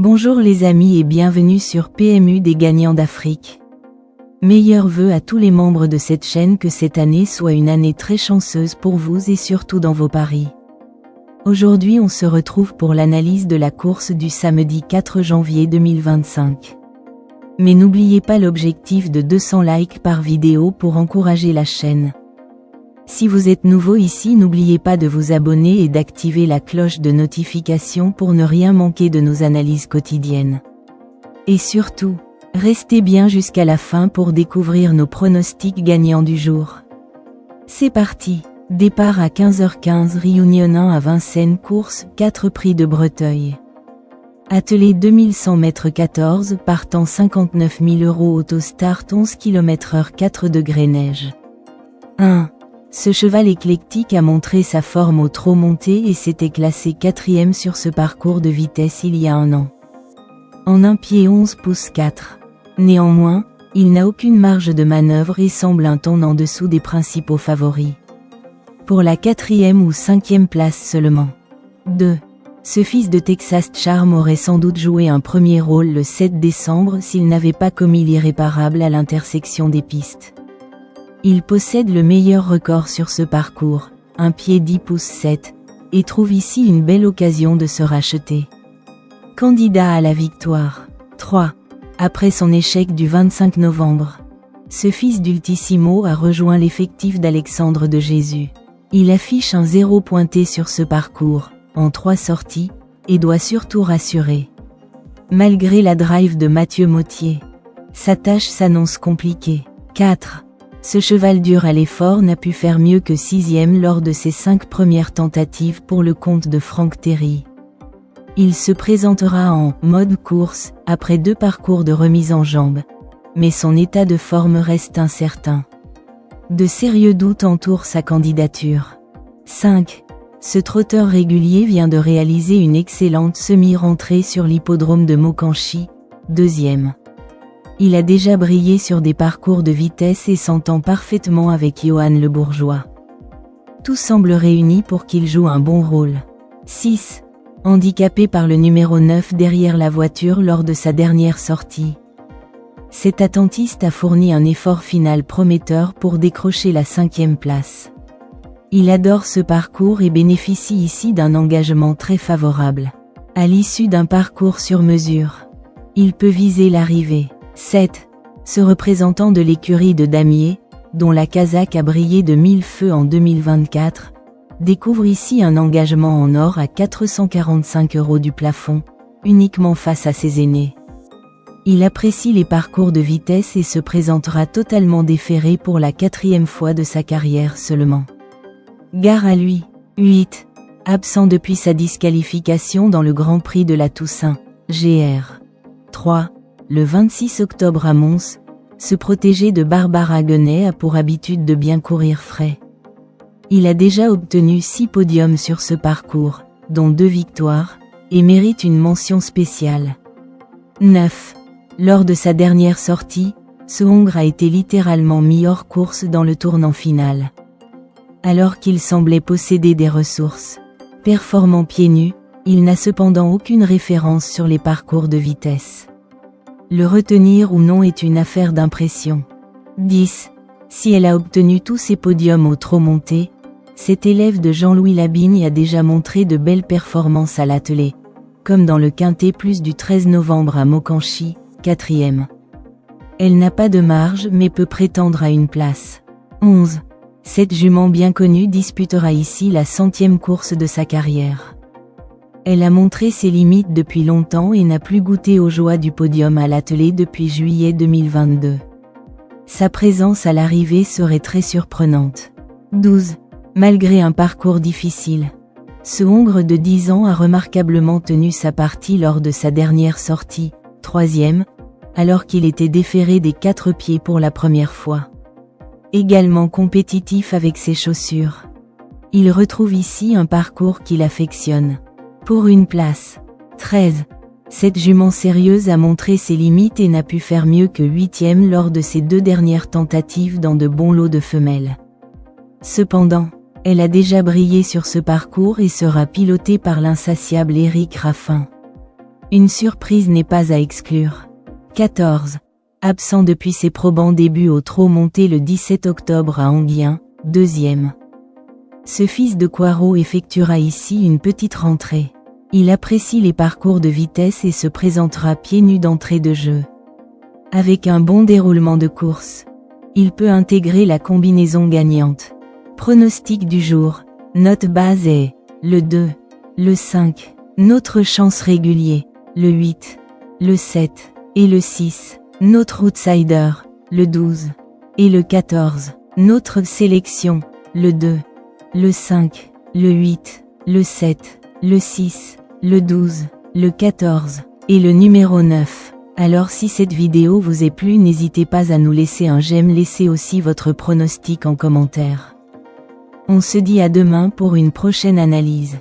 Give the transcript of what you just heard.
Bonjour les amis et bienvenue sur PMU des gagnants d'Afrique. Meilleurs vœux à tous les membres de cette chaîne, que cette année soit une année très chanceuse pour vous et surtout dans vos paris. Aujourd'hui on se retrouve pour l'analyse de la course du samedi 4 janvier 2025. Mais n'oubliez pas l'objectif de 200 likes par vidéo pour encourager la chaîne. Si vous êtes nouveau ici, n'oubliez pas de vous abonner et d'activer la cloche de notification pour ne rien manquer de nos analyses quotidiennes. Et surtout, restez bien jusqu'à la fin pour découvrir nos pronostics gagnants du jour. C'est parti! Départ à 15h15, Réunion 1 à Vincennes, course 4 prix de Breteuil. Attelé 2100 m 14, partant 59 000 €, autostart 11 km/h, 4 degrés neige. 1. Ce cheval éclectique a montré sa forme au trot monté et s'était classé 4e sur ce parcours de vitesse il y a un an. En 1 pied 11 pouces 4. Néanmoins, il n'a aucune marge de manœuvre et semble un ton en dessous des principaux favoris. Pour la 4e ou 5e place seulement. 2. Ce fils de Texas Charm aurait sans doute joué un premier rôle le 7 décembre s'il n'avait pas commis l'irréparable à l'intersection des pistes. Il possède le meilleur record sur ce parcours, 1 pied 10 pouces 7, et trouve ici une belle occasion de se racheter. Candidat à la victoire. 3. Après son échec du 25 novembre, ce fils d'Ultissimo a rejoint l'effectif d'Alexandre de Jésus. Il affiche un 0 pointé sur ce parcours, en 3 sorties, et doit surtout rassurer. Malgré la drive de Mathieu Mottier, sa tâche s'annonce compliquée. 4. Ce cheval dur à l'effort n'a pu faire mieux que 6e lors de ses 5 premières tentatives pour le compte de Franck Terry. Il se présentera en mode course après 2 parcours de remise en jambe, mais son état de forme reste incertain. De sérieux doutes entourent sa candidature. 5. Ce trotteur régulier vient de réaliser une excellente semi-rentrée sur l'hippodrome de Mokanchy, 2e. Il a déjà brillé sur des parcours de vitesse et s'entend parfaitement avec Johan Le Bourgeois. Tout semble réuni pour qu'il joue un bon rôle. 6. Handicapé par le numéro 9 derrière la voiture lors de sa dernière sortie. Cet attentiste a fourni un effort final prometteur pour décrocher la 5e place. Il adore ce parcours et bénéficie ici d'un engagement très favorable. À l'issue d'un parcours sur mesure, il peut viser l'arrivée. 7. Ce représentant de l'écurie de Damier, dont la casaque a brillé de 1000 feux en 2024, découvre ici un engagement en or à 445 € du plafond, uniquement face à ses aînés. Il apprécie les parcours de vitesse et se présentera totalement déferré pour la 4e fois de sa carrière seulement. Gare à lui. 8. Absent depuis sa disqualification dans le Grand Prix de la Toussaint, Gr. 3. Le 26 octobre à Mons, ce protégé de Barbara Guenet a pour habitude de bien courir frais. Il a déjà obtenu 6 podiums sur ce parcours, dont 2 victoires, et mérite une mention spéciale. 9. Lors de sa dernière sortie, ce Hongre a été littéralement mis hors course dans le tournant final. Alors qu'il semblait posséder des ressources, performant pieds nus, il n'a cependant aucune référence sur les parcours de vitesse. Le retenir ou non est une affaire d'impression. 10. Si elle a obtenu tous ses podiums au trot monté, cet élève de Jean-Louis Labigne a déjà montré de belles performances à l'attelé, comme dans le quintet plus du 13 novembre à Mokanchy, 4e. Elle n'a pas de marge mais peut prétendre à une place. 11. Cette jument bien connue disputera ici la 100e course de sa carrière. Elle a montré ses limites depuis longtemps et n'a plus goûté aux joies du podium à l'attelé depuis juillet 2022. Sa présence à l'arrivée serait très surprenante. 12. Malgré un parcours difficile, ce Hongre de 10 ans a remarquablement tenu sa partie lors de sa dernière sortie, 3e, alors qu'il était déféré des 4 pieds pour la première fois. Également compétitif avec ses chaussures. Il retrouve ici un parcours qu'il affectionne. Pour une place. 13. Cette jument sérieuse a montré ses limites et n'a pu faire mieux que 8e lors de ses 2 dernières tentatives dans de bons lots de femelles. Cependant, elle a déjà brillé sur ce parcours et sera pilotée par l'insatiable Éric Raffin. Une surprise n'est pas à exclure. 14. Absent depuis ses probants débuts au trot monté le 17 octobre à Anguien, 2e. Ce fils de Coirot effectuera ici une petite rentrée. Il apprécie les parcours de vitesse et se présentera pieds nus d'entrée de jeu. Avec un bon déroulement de course, il peut intégrer la combinaison gagnante. Pronostic du jour. Note base est le 2, le 5. Notre chance régulier, le 8, le 7 et le 6. Notre outsider, le 12 et le 14. Notre sélection, le 2, le 5, le 8, le 7, le 6, le 12, le 14 et le numéro 9. Alors si cette vidéo vous est plu, n'hésitez pas à nous laisser un j'aime, laissez aussi votre pronostic en commentaire. On se dit à demain pour une prochaine analyse.